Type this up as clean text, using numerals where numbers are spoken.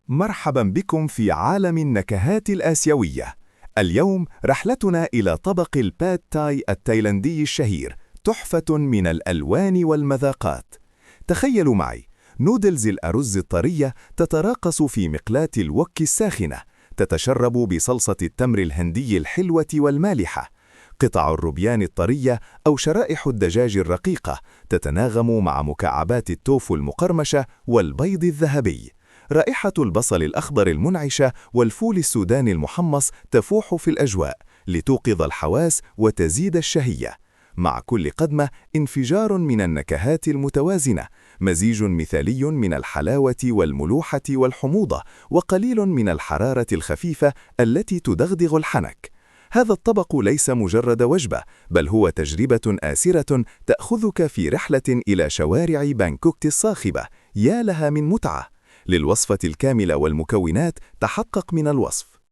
مرحبا بكم في عالم النكهات الآسيوية. اليوم رحلتنا إلى طبق الباد تاي التايلاندي الشهير، تحفة من الألوان والمذاقات. تخيلوا معي، نودلز الأرز الطرية تتراقص في مقلاة الوك الساخنة، تتشرب بصلصة التمر الهندي الحلوة والمالحة. قطع الروبيان الطرية أو شرائح الدجاج الرقيقة تتناغم مع مكعبات التوفو المقرمشة والبيض الذهبي. رائحة البصل الأخضر المنعشة والفول السوداني المحمص تفوح في الأجواء لتوقظ الحواس وتزيد الشهية. مع كل قدمة انفجار من النكهات المتوازنة، مزيج مثالي من الحلاوة والملوحة والحموضة، وقليل من الحرارة الخفيفة التي تدغدغ الحنك. هذا الطبق ليس مجرد وجبة، بل هو تجربة آسرة تأخذك في رحلة إلى شوارع بانكوك الصاخبة. يا لها من متعة! للوصفة الكاملة والمكونات تحقق من الوصف.